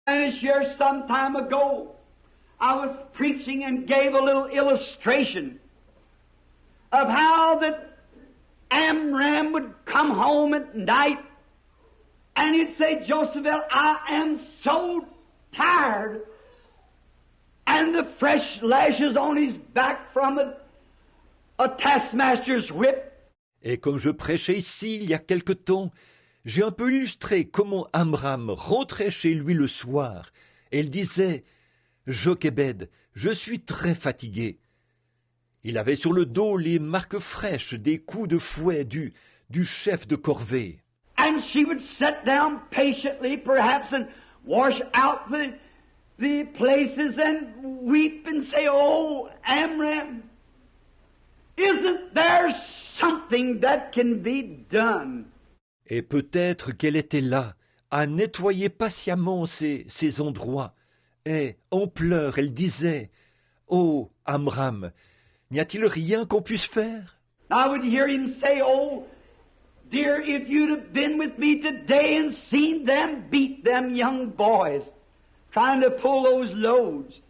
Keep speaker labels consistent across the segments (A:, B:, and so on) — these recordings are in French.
A: And this year, some time ago, I was preaching and gave a little illustration of how that Amram would come home at night and he'd say, Josephine, I am so tired. And the fresh lashes on his back from a taskmaster's whip.
B: Et comme je prêchais ici il y a quelque temps, j'ai un peu illustré comment Amram rentrait chez lui le soir et il disait « Jochebed, je suis très fatigué ». Il avait sur le dos les marques fraîches des coups de fouet du chef de corvée.
A: And she would sit down patiently perhaps and wash out the places and weep and say, "Oh, Amram, isn't there something that can be done?"
B: Et peut-être qu'elle était là, à nettoyer patiemment ces endroits. Et, en pleurs, elle disait, « Oh, Amram, n'y a-t-il rien qu'on puisse faire ?»
A: I would hear him say, "Oh, dear, if you'd have been with me today and seen them beat them young boys, trying to pull those loads.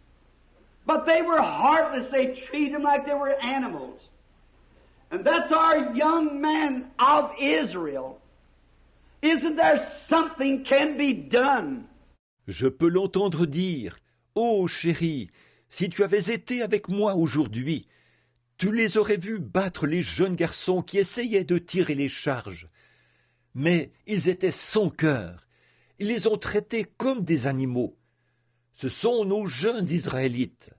A: But they were heartless. They treated them like they were animals. And that's our young men of Israel. Isn't there something can be done?"
B: Je peux l'entendre dire, « Oh, chérie, si tu avais été avec moi aujourd'hui, tu les aurais vus battre les jeunes garçons qui essayaient de tirer les charges. Mais ils étaient sans cœur. Ils les ont traités comme des animaux. Ce sont nos jeunes Israélites.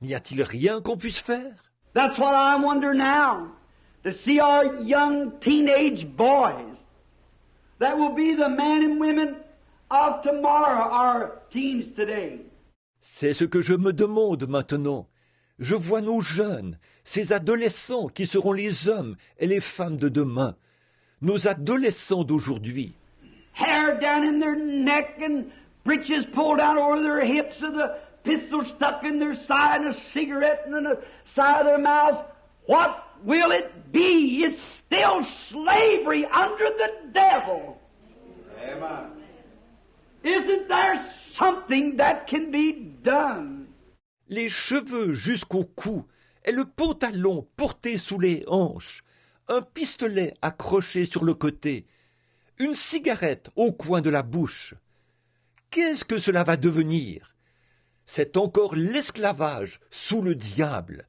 B: N'y a-t-il rien qu'on puisse faire? »
A: That's what I wonder now, to see our young teenage boys that will be the men and women of tomorrow, our teens today.
B: C'est ce que je me demande maintenant. Je vois nos jeunes, ces adolescents qui seront les hommes et les femmes de demain, nos adolescents d'aujourd'hui.
A: Hair down in their neck and breeches pulled out over their hips and a pistol stuck in their side and a cigarette in the side of their mouths. What will it be? It's still slavery under the devil. Amen. Isn't there something that can be done?
B: Les cheveux jusqu'au cou et le pantalon porté sous les hanches, un pistolet accroché sur le côté, une cigarette au coin de la bouche. Qu'est-ce que cela va devenir? C'est encore l'esclavage sous le diable.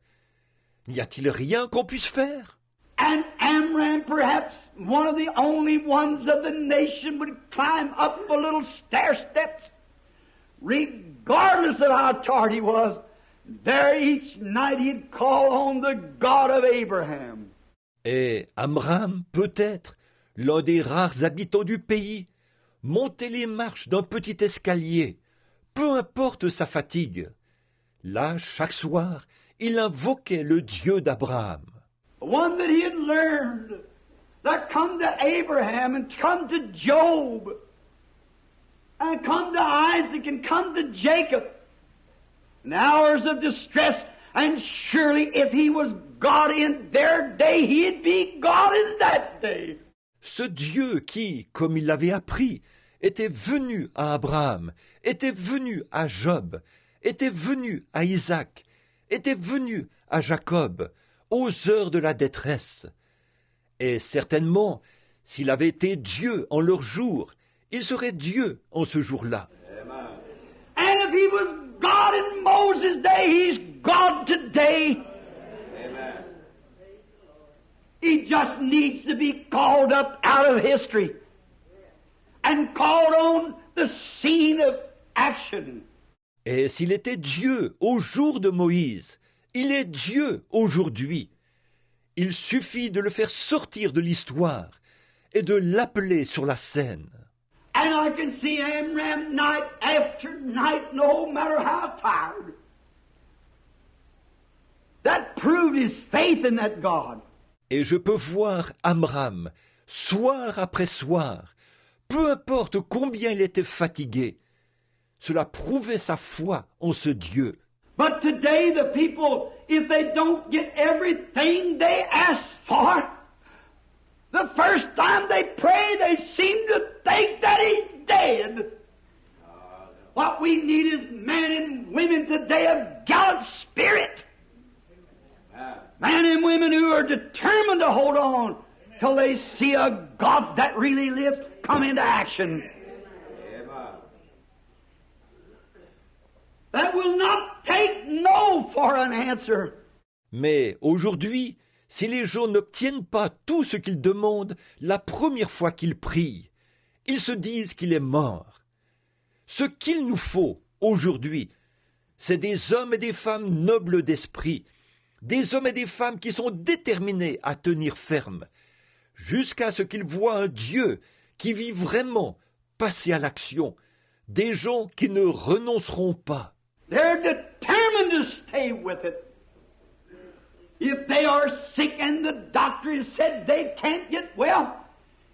B: N'y a-t-il rien qu'on puisse faire?
A: And Amram, perhaps one of the only ones of the nation, would climb up a little stair steps, regardless of how tired he was. There each night he'd call on the God of Abraham.
B: Et Amram, peut-être, l'un des rares habitants du pays, montait les marches d'un petit escalier, peu importe sa fatigue. Là, chaque soir, il invoquait le Dieu d'Abraham.
A: One that he had learned, that come to Abraham and come to Job, and come to Isaac and come to Jacob, in hours of distress, and surely if he was God in their day, he'd be God in that day.
B: Ce Dieu qui, comme il l'avait appris, était venu à Abraham, était venu à Job, était venu à Isaac, était venu à Jacob, aux heures de la détresse. Et certainement, s'il avait été Dieu en leur jour, il serait Dieu en ce jour-là.
A: And if he was God in Moses' day, he's God today. Amen. He just needs to be called up out of history and called on the scene of action.
B: Et s'il était Dieu au jour de Moïse, il est Dieu aujourd'hui. Il suffit de le faire sortir de l'histoire et de l'appeler sur la scène.
A: And I can see Amram night after night, no matter how tired. That proved his faith in that God.
B: Et je peux voir Amram, soir après soir, peu importe combien il était fatigué. Cela prouvait sa foi en ce Dieu.
A: But today the people, if they don't get everything they ask for, the first time they pray, they seem to think that he's dead. What we need is men and women today of gallant spirit. Men and women who are determined to hold on till they see a God that really lives come into action. That will not take no for an answer.
B: Mais aujourd'hui, si les gens n'obtiennent pas tout ce qu'ils demandent la première fois qu'ils prient, ils se disent qu'il est mort. Ce qu'il nous faut aujourd'hui, c'est des hommes et des femmes nobles d'esprit, des hommes et des femmes qui sont déterminés à tenir ferme, jusqu'à ce qu'ils voient un Dieu qui vit vraiment passer à l'action, des gens qui ne renonceront pas.
A: They're determined to stay with it. If they are sick and the doctor has said they can't get well,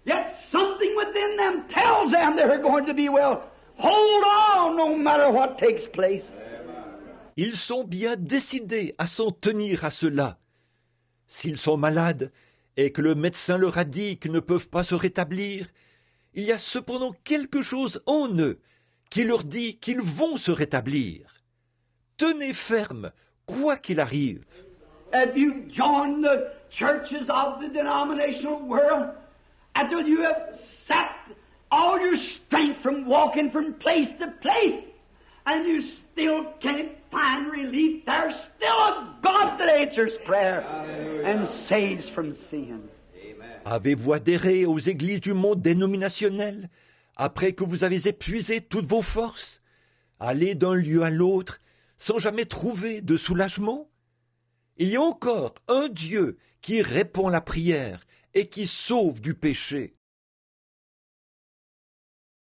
A: yet something within them tells them they're going to be well. Hold on no matter what takes place.
B: Ils sont bien décidés à s'en tenir à cela. S'ils sont malades et que le médecin leur a dit qu'ils ne peuvent pas se rétablir, il y a cependant quelque chose en eux qui leur dit qu'ils vont se rétablir. Tenez ferme, quoi qu'il arrive.
A: Have you joined the churches of the denominational world until you have sapped all your strength from walking from place to place, and you still can't find relief? There's still a God that answers prayer and saves from sin.
B: Avez-vous adhéré aux églises du monde dénominationnel après que vous avez épuisé toutes vos forces? Allez d'un lieu à l'autre sans jamais trouver de soulagement? Il y a encore un Dieu qui répond à la prière et qui sauve du péché.